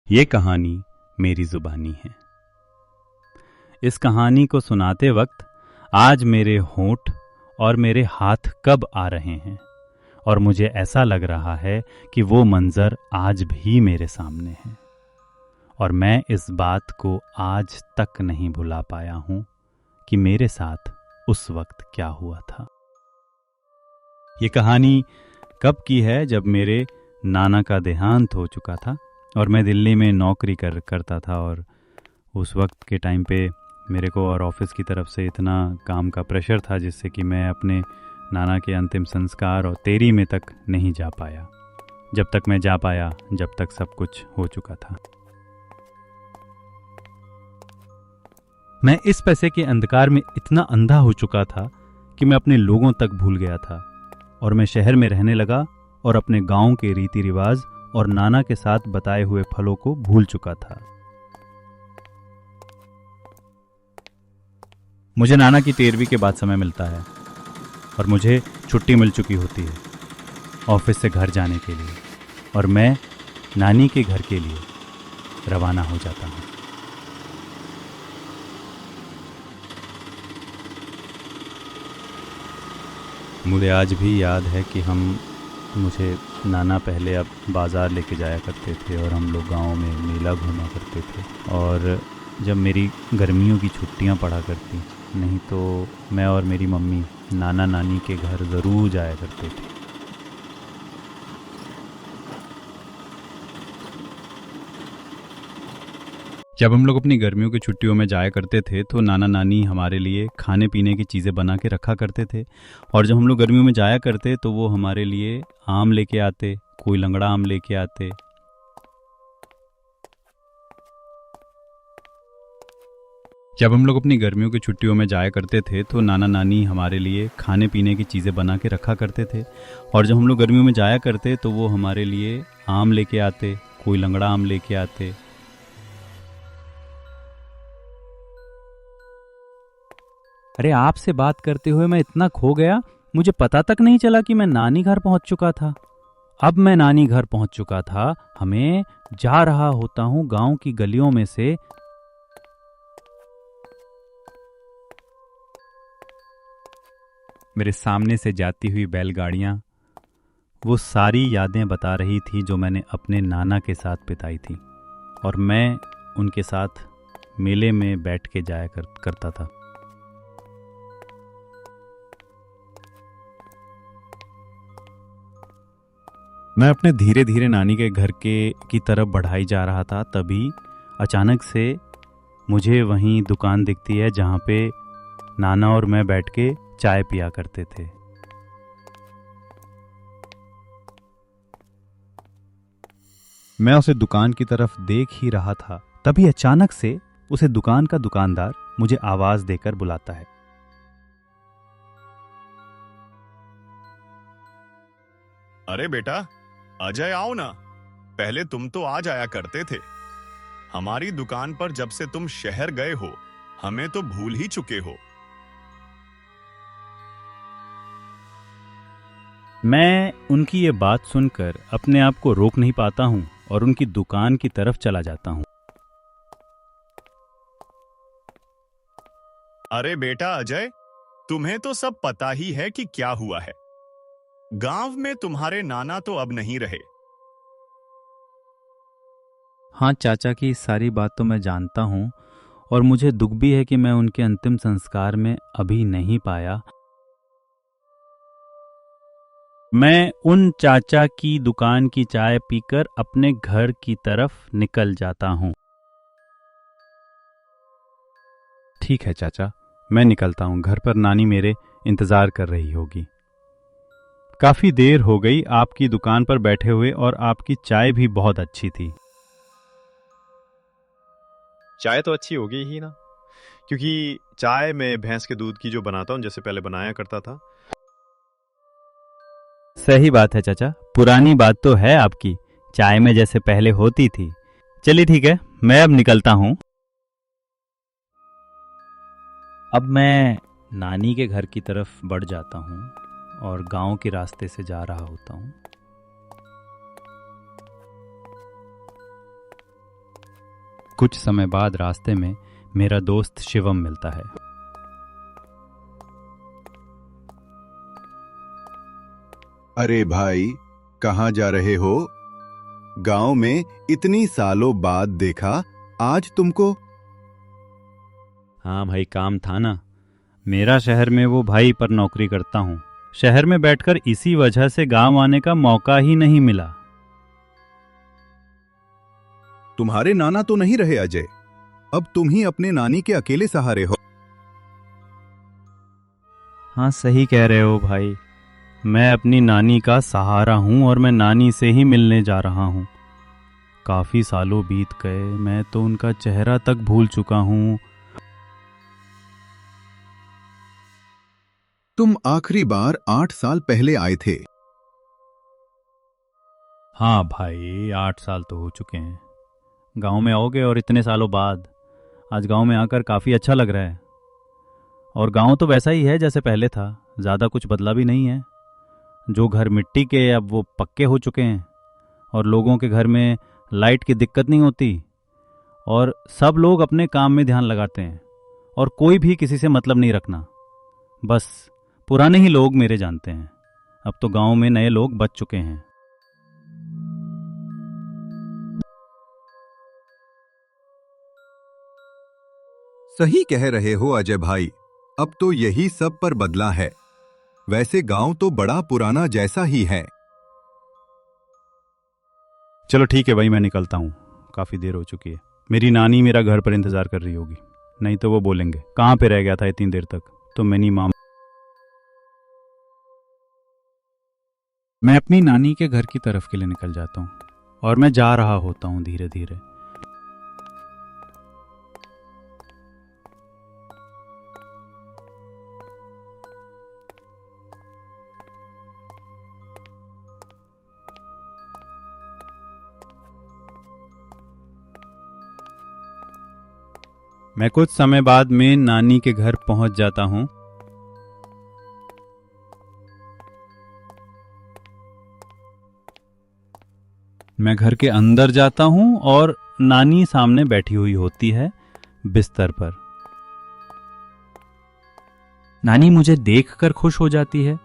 ये कहानी मेरी जुबानी है। इस कहानी को सुनाते वक्त आज मेरे होंठ और मेरे हाथ कब आ रहे हैं और मुझे ऐसा लग रहा है कि वो मंजर आज भी मेरे सामने है और मैं इस बात को आज तक नहीं भुला पाया हूं कि मेरे साथ उस वक्त क्या हुआ था। ये कहानी कब की है, जब मेरे नाना का देहांत हो चुका था और मैं दिल्ली में नौकरी करता था और उस वक्त के टाइम पे मेरे को और ऑफिस की तरफ से इतना काम का प्रेशर था जिससे कि मैं अपने नाना के अंतिम संस्कार और तेरी में तक नहीं जा पाया। जब तक मैं जा पाया, जब तक सब कुछ हो चुका था। मैं इस पैसे के अंधकार में इतना अंधा हो चुका था कि मैं अपने लोगों तक भूल गया था और मैं शहर में रहने लगा और अपने गांव के रीति रिवाज और नाना के साथ बताए हुए फलों को भूल चुका था। मुझे नाना की 13वीं के बाद समय मिलता है और मुझे छुट्टी मिल चुकी होती है ऑफिस से घर जाने के लिए और मैं नानी के घर के लिए रवाना हो जाता हूँ। मुझे आज भी याद है कि मुझे नाना पहले अब बाज़ार लेके जाया करते थे और हम लोग गांव में मेला घूमा करते थे, और जब मेरी गर्मियों की छुट्टियां पड़ा करती, नहीं तो मैं और मेरी मम्मी नाना नानी के घर ज़रूर जाया करते थे। जब हम लोग अपनी गर्मियों की छुट्टियों में जाया करते थे तो नाना नानी हमारे लिए खाने पीने की चीज़ें बना के रखा करते थे, और जब हम लोग गर्मियों में जाया करते तो वो हमारे लिए आम लेके आते, कोई लंगड़ा आम लेके आते। जब हम लोग अपनी गर्मियों की छुट्टियों में जाया करते थे तो नाना नानी हमारे लिए खाने पीने की चीज़ें बना के रखा करते थे, और जब हम लोग गर्मियों में जाया करते तो वो हमारे लिए आम लेके आते, कोई लंगड़ा आम लेके आते। अरे आपसे बात करते हुए मैं इतना खो गया, मुझे पता तक नहीं चला कि मैं नानी घर पहुंच चुका था। अब मैं नानी घर पहुंच चुका था, हमें जा रहा होता हूं गांव की गलियों में से। मेरे सामने से जाती हुई बैलगाड़ियां वो सारी यादें बता रही थी जो मैंने अपने नाना के साथ बिताई थी, और मैं उनके साथ मेले में बैठ के जाया करता था। मैं अपने धीरे धीरे नानी के घर की तरफ बढ़ाई जा रहा था, तभी अचानक से मुझे वहीं दुकान दिखती है जहाँ पे नाना और मैं बैठ के चाय पिया करते थे। मैं उसे दुकान की तरफ देख ही रहा था, तभी अचानक से उसे दुकान का दुकानदार मुझे आवाज देकर बुलाता है। अरे बेटा, अजय आओ ना। पहले तुम तो आ जाया करते थे। हमारी दुकान पर जब से तुम शहर गए हो, हमें तो भूल ही चुके हो। मैं उनकी ये बात सुनकर अपने आप को रोक नहीं पाता हूं और उनकी दुकान की तरफ चला जाता हूं। अरे बेटा अजय, तुम्हें तो सब पता ही है कि क्या हुआ है। गांव में तुम्हारे नाना तो अब नहीं रहे। हाँ चाचा की सारी बात तो मैं जानता हूँ, और मुझे दुख भी है कि मैं उनके अंतिम संस्कार में अभी नहीं पाया। मैं उन चाचा की दुकान की चाय पीकर अपने घर की तरफ निकल जाता हूँ। ठीक है चाचा, मैं निकलता हूँ। घर पर नानी मेरे इंतजार कर रही होगी। काफी देर हो गई आपकी दुकान पर बैठे हुए, और आपकी चाय भी बहुत अच्छी थी। चाय तो अच्छी होगी ही ना, क्योंकि चाय मैं भैंस के दूध की जो बनाता हूँ, जैसे पहले बनाया करता था। सही बात है चाचा, पुरानी बात तो है आपकी, चाय में जैसे पहले होती थी। चलिए ठीक है, मैं अब निकलता हूँ। अब मैं नानी के घर की तरफ बढ़ जाता हूँ और गांव के रास्ते से जा रहा होता हूँ। कुछ समय बाद रास्ते में मेरा दोस्त शिवम मिलता है। अरे भाई, कहाँ जा रहे हो? गांव में इतनी सालों बाद देखा आज तुमको। हाँ भाई, काम था ना। मेरा शहर में वो भाई पर नौकरी करता हूँ। शहर में बैठकर इसी वजह से गांव आने का मौका ही नहीं मिला। तुम्हारे नाना तो नहीं रहे अजय, अब तुम ही अपने नानी के अकेले सहारे हो। हाँ, सही कह रहे हो भाई। मैं अपनी नानी का सहारा हूँ और मैं नानी से ही मिलने जा रहा हूँ। काफी सालों बीत गए, मैं तो उनका चेहरा तक भूल चुका हूँ। तुम आखिरी बार 8 साल पहले आए थे। हाँ भाई, 8 साल तो हो चुके हैं गांव में आओगे, और इतने सालों बाद आज गांव में आकर काफी अच्छा लग रहा है। और गांव तो वैसा ही है जैसे पहले था, ज्यादा कुछ बदला भी नहीं है। जो घर मिट्टी के अब वो पक्के हो चुके हैं, और लोगों के घर में लाइट की दिक्कत नहीं होती, और सब लोग अपने काम में ध्यान लगाते हैं, और कोई भी किसी से मतलब नहीं रखना। बस पुराने ही लोग मेरे जानते हैं। अब तो गांव में नए लोग बच चुके हैं। सही कह रहे हो अजय भाई, अब तो यही सब पर बदला है। वैसे गांव तो बड़ा पुराना जैसा ही है। चलो ठीक है भाई, मैं निकलता हूँ, काफी देर हो चुकी है। मेरी नानी मेरा घर पर इंतजार कर रही होगी, नहीं तो वो बोलेंगे कहाँ पे रह गया था इतनी देर तक। तो मैं अपनी नानी के घर की तरफ के लिए निकल जाता हूँ, और मैं जा रहा होता हूँ धीरे धीरे। मैं कुछ समय बाद में नानी के घर पहुंच जाता हूं। मैं घर के अंदर जाता हूं और नानी सामने बैठी हुई होती है बिस्तर पर। नानी मुझे देखकर खुश हो जाती है,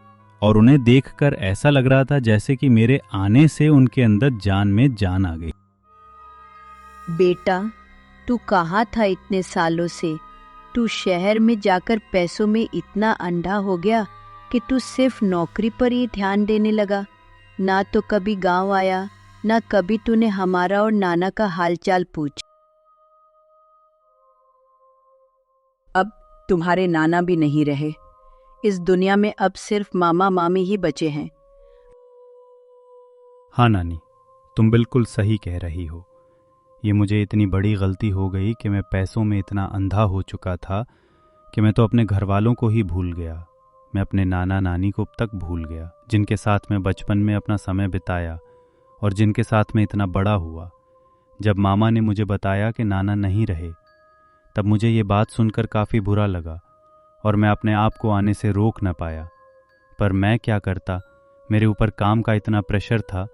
और उन्हें देखकर ऐसा लग रहा था जैसे कि मेरे आने से उनके अंदर जान में जान आ गई। बेटा, तू कहाँ था इतने सालों से? तू शहर में जाकर पैसों में इतना अंधा हो गया कि तू सिर्फ नौकरी पर ही ध्यान देने लगा। ना तो कभी गांव आया, ना कभी तूने हमारा और नाना का हालचाल पूछा। अब तुम्हारे नाना भी नहीं रहे। इस दुनिया में अब सिर्फ मामा मामी ही बचे हैं। हाँ नानी, तुम बिल्कुल सही कह रही हो। ये मुझे इतनी बड़ी गलती हो गई कि मैं पैसों में इतना अंधा हो चुका था कि मैं तो अपने घर वालों को ही भूल गया। मैं अपने नाना नानी को तक भूल गया, जिनके साथ मैं बचपन में अपना समय बिताया और जिनके साथ मैं इतना बड़ा हुआ। जब मामा ने मुझे बताया कि नाना नहीं रहे, तब मुझे ये बात सुनकर काफ़ी बुरा लगा और मैं अपने आप को आने से रोक न पाया। पर मैं क्या करता, मेरे ऊपर काम का इतना प्रेशर था,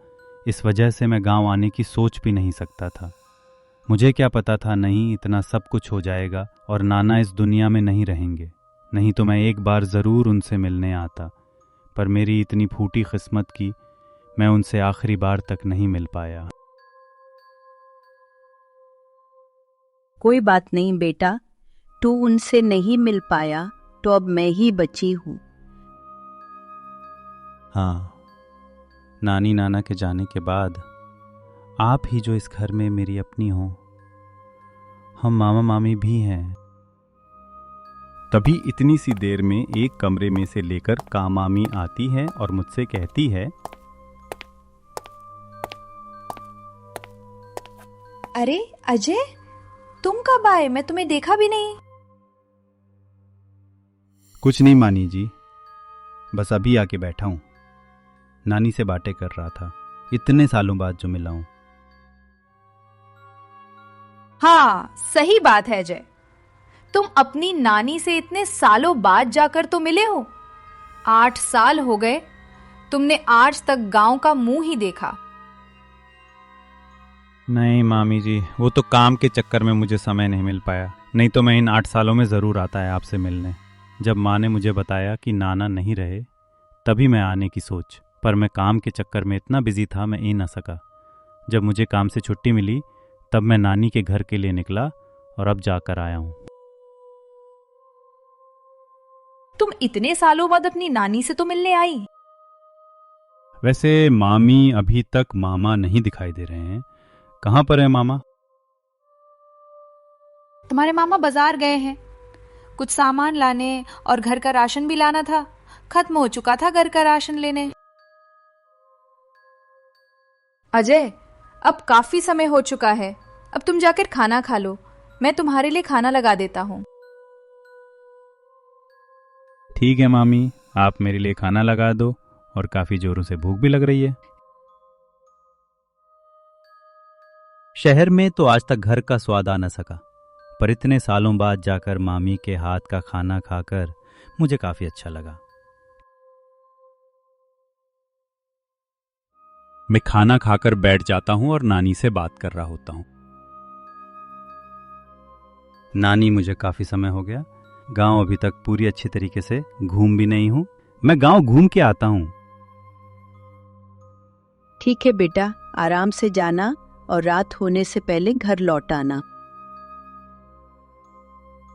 इस वजह से मैं गांव आने की सोच भी नहीं सकता था। मुझे क्या पता था नहीं इतना सब कुछ हो जाएगा और नाना इस दुनिया में नहीं रहेंगे। नहीं तो मैं एक बार ज़रूर उनसे मिलने आता, पर मेरी इतनी फूटी किस्मत की मैं उनसे आखिरी बार तक नहीं मिल पाया। कोई बात नहीं बेटा, तू उनसे नहीं मिल पाया तो अब मैं ही बची हूँ। हाँ, नानी नाना के जाने के बाद आप ही जो इस घर में मेरी अपनी हो। हम मामा मामी भी हैं। तभी इतनी सी देर में एक कमरे में से लेकर कामामी आती है और मुझसे कहती है, अरे अजय, तुम कब आए? मैं तुम्हें देखा भी नहीं। कुछ नहीं मानी जी, बस अभी आके बैठा हूं। नानी से बातें कर रहा था, इतने सालों बाद जो मिला हूं। हाँ, सही बात है अजय, तुम अपनी नानी से इतने सालों बाद जाकर तो मिले हो। 8 साल हो गए, तुमने आज तक गांव का मुंह ही देखा। नहीं मामी जी, वो तो काम के चक्कर में मुझे समय नहीं मिल पाया, नहीं तो मैं इन 8 सालों में ज़रूर आता है आपसे मिलने। जब माँ ने मुझे बताया कि नाना नहीं रहे तभी मैं आने की सोच, पर मैं काम के चक्कर में इतना बिजी था मैं आ ना सका। जब मुझे काम से छुट्टी मिली तब मैं नानी के घर के लिए निकला और अब जाकर आया हूँ। तुम इतने सालों बाद अपनी नानी से तो मिलने आई। वैसे मामी अभी तक मामा नहीं दिखाई दे रहे हैं, कहाँ पर है मामा? तुम्हारे मामा बाजार गए हैं, कुछ सामान लाने और घर का राशन भी लाना था। खत्म हो चुका था घर का राशन लेने। अजय, अब काफी समय हो चुका है, अब तुम जाकर खाना खा लो, मैं तुम्हारे लिए खाना लगा देता हूँ। ठीक है मामी, आप मेरे लिए खाना लगा दो, और काफी जोरों से भूख भी लग रही है। शहर में तो आज तक घर का स्वाद आ न सका, पर इतने सालों बाद जाकर मामी के हाथ का खाना खाकर मुझे काफी अच्छा लगा। मैं खाना खाकर बैठ जाता हूं और नानी से बात कर रहा होता हूं। नानी, मुझे काफी समय हो गया, गांव अभी तक पूरी अच्छी तरीके से घूम भी नहीं हूं, मैं गांव घूम के आता हूं। ठीक है बेटा, आराम से जाना और रात होने से पहले घर लौट आना।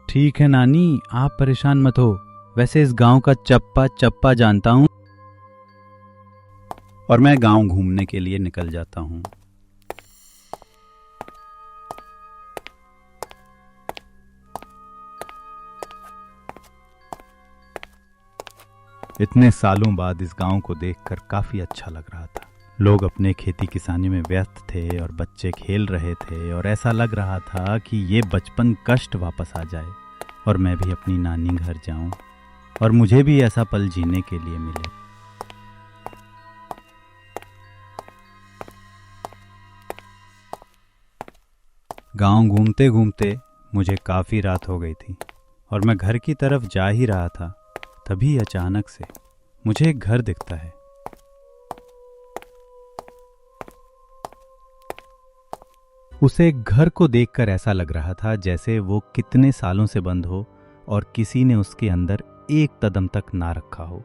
ठीक है नानी, आप परेशान मत हो, वैसे इस गांव का चप्पा चप्पा जानता हूं, और मैं गांव घूमने के लिए निकल जाता हूं। इतने सालों बाद इस गांव को देखकर काफी अच्छा लग रहा था। लोग अपने खेती किसानी में व्यस्त थे और बच्चे खेल रहे थे, और ऐसा लग रहा था कि ये बचपन कष्ट वापस आ जाए और मैं भी अपनी नानी घर जाऊं और मुझे भी ऐसा पल जीने के लिए मिले। गांव घूमते घूमते मुझे काफी रात हो गई थी और मैं घर की तरफ जा ही रहा था, तभी अचानक से मुझे एक घर दिखता है। उसे घर को देखकर ऐसा लग रहा था जैसे वो कितने सालों से बंद हो और किसी ने उसके अंदर एक कदम तक ना रखा हो।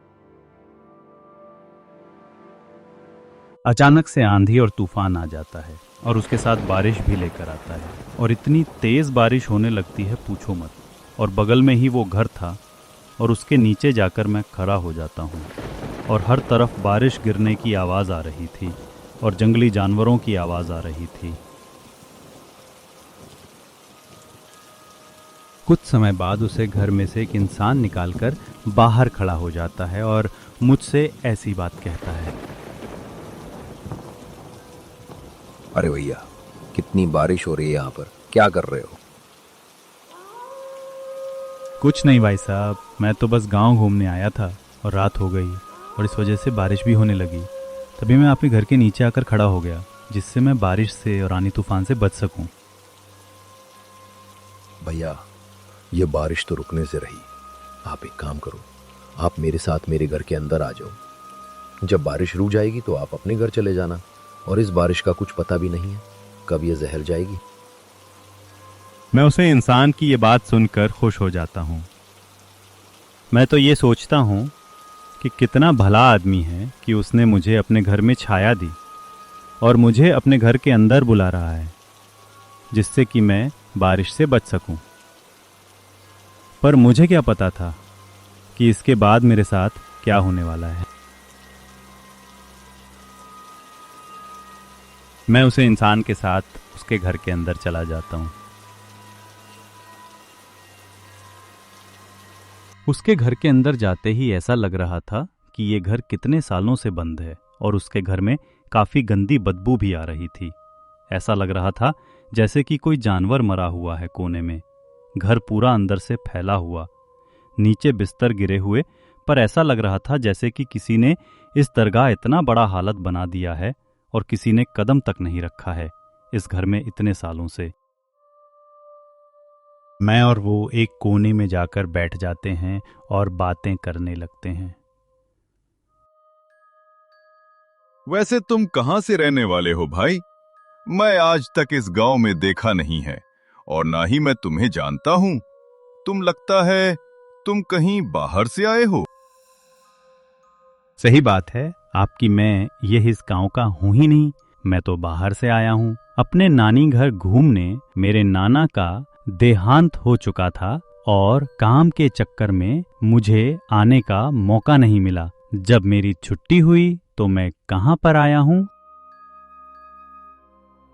अचानक से आंधी और तूफान आ जाता है और उसके साथ बारिश भी लेकर आता है, और इतनी तेज बारिश होने लगती है पूछो मत। और बगल में ही वो घर था और उसके नीचे जाकर मैं खड़ा हो जाता हूँ, और हर तरफ बारिश गिरने की आवाज़ आ रही थी और जंगली जानवरों की आवाज़ आ रही थी। कुछ समय बाद उसे घर में से एक इंसान निकालकर बाहर खड़ा हो जाता है और मुझसे ऐसी बात कहता है। अरे भैया, कितनी बारिश हो रही है यहाँ पर, क्या कर रहे हो? कुछ नहीं भाई साहब, मैं तो बस गांव घूमने आया था और रात हो गई और इस वजह से बारिश भी होने लगी। तभी मैं आपके घर के नीचे आकर खड़ा हो गया, जिससे मैं बारिश से और आंधी तूफान से बच सकूं। भैया, ये बारिश तो रुकने से रही। आप एक काम करो, आप मेरे साथ मेरे घर के अंदर आ जाओ। जब बारिश रुक जाएगी तो आप अपने घर चले जाना, और इस बारिश का कुछ पता भी नहीं है कब ये जहर जाएगी। मैं उसे इंसान की ये बात सुनकर खुश हो जाता हूँ। मैं तो ये सोचता हूँ कि कितना भला आदमी है कि उसने मुझे अपने घर में छाया दी और मुझे अपने घर के अंदर बुला रहा है, जिससे कि मैं बारिश से बच सकूं। पर मुझे क्या पता था कि इसके बाद मेरे साथ क्या होने वाला है। मैं उसे इंसान के साथ उसके घर के अंदर चला जाता हूं। उसके घर के अंदर जाते ही ऐसा लग रहा था कि ये घर कितने सालों से बंद है, और उसके घर में काफी गंदी बदबू भी आ रही थी। ऐसा लग रहा था जैसे कि कोई जानवर मरा हुआ है कोने में। घर पूरा अंदर से फैला हुआ, नीचे बिस्तर गिरे हुए, पर ऐसा लग रहा था जैसे कि किसी ने इस दरगाह इतना बड़ा हालत बना दिया है और किसी ने कदम तक नहीं रखा है इस घर में इतने सालों से। मैं और वो एक कोने में जाकर बैठ जाते हैं और बातें करने लगते हैं। वैसे तुम कहां से रहने वाले हो भाई? मैं आज तक इस गांव में देखा नहीं है और ना ही मैं तुम्हें जानता हूं। तुम लगता है तुम कहीं बाहर से आए हो। सही बात है आपकी, मैं ये इस गांव का हूं ही नहीं। मैं तो बाहर से आया हूं अपने नानी घर घूमने। मेरे नाना का देहांत हो चुका था और काम के चक्कर में मुझे आने का मौका नहीं मिला। जब मेरी छुट्टी हुई तो मैं कहां पर आया हूं।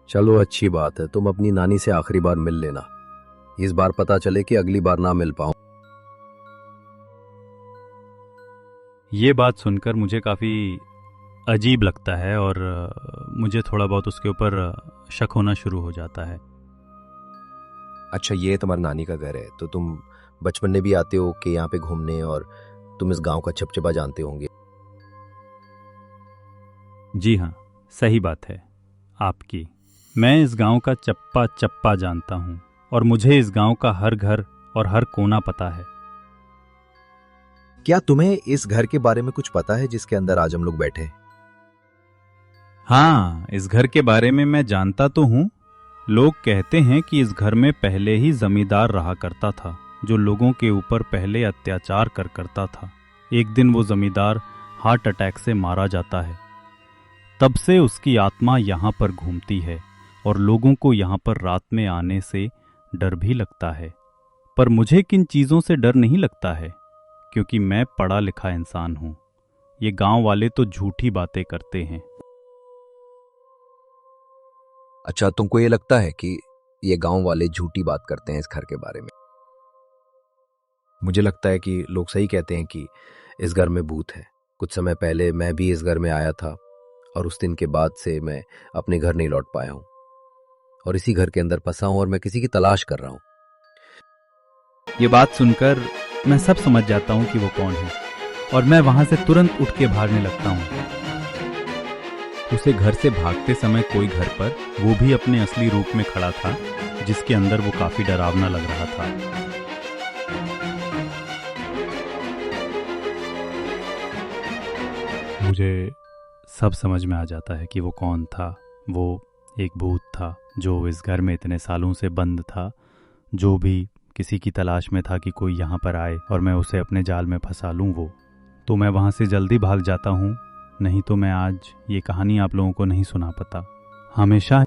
चलो अच्छी बात है, तुम अपनी नानी से आखिरी बार मिल लेना। इस बार पता चले कि अगली बार ना मिल पाऊं। ये बात सुनकर मुझे काफ़ी अजीब लगता है और मुझे थोड़ा बहुत उसके ऊपर शक होना शुरू हो जाता है। अच्छा, ये तुम्हारी नानी का घर है, तो तुम बचपन में भी आते हो कि यहाँ पे घूमने, और तुम इस गांव का चपचपा जानते होंगे। जी हाँ, सही बात है आपकी। मैं इस गांव का चप्पा चप्पा जानता हूँ और मुझे इस गांव का हर घर और हर कोना पता है। क्या तुम्हें इस घर के बारे में कुछ पता है जिसके अंदर आज हम लोग बैठे हैं? हाँ, इस घर के बारे में मैं जानता तो हूँ। लोग कहते हैं कि इस घर में पहले ही जमींदार रहा करता था, जो लोगों के ऊपर पहले अत्याचार करता था। एक दिन वो जमींदार हार्ट अटैक से मारा जाता है। तब से उसकी आत्मा यहाँ पर घूमती है और लोगों को यहाँ पर रात में आने से डर भी लगता है। पर मुझे किन चीज़ों से डर नहीं लगता है, क्योंकि मैं पढ़ा लिखा इंसान हूँ। ये गांव वाले तो झूठी बातें करते हैं। अच्छा, तुमको ये लगता है कि ये गांव वाले झूठी बात करते हैं इस घर के बारे में? मुझे लगता है कि लोग सही कहते हैं कि इस घर में भूत है। कुछ समय पहले मैं भी इस घर में आया था और उस दिन के बाद से मैं अपने घर नहीं लौट पाया हूं और इसी घर के अंदर फंसा हूं और मैं किसी की तलाश कर रहा हूं। ये बात सुनकर मैं सब समझ जाता हूँ कि वो कौन है और मैं वहां से तुरंत उठ के भागने लगता हूँ। उसे घर से भागते समय कोई घर पर, वो भी अपने असली रूप में खड़ा था, जिसके अंदर वो काफी डरावना लग रहा था। मुझे सब समझ में आ जाता है कि वो कौन था। वो एक भूत था जो इस घर में इतने सालों से बंद था, जो भी किसी की तलाश में था कि कोई यहाँ पर आए और मैं उसे अपने जाल में फंसा लूँ। वो तो मैं वहाँ से जल्दी भाग जाता हूँ, नहीं तो मैं आज ये कहानी आप लोगों को नहीं सुना पाता। हमेशा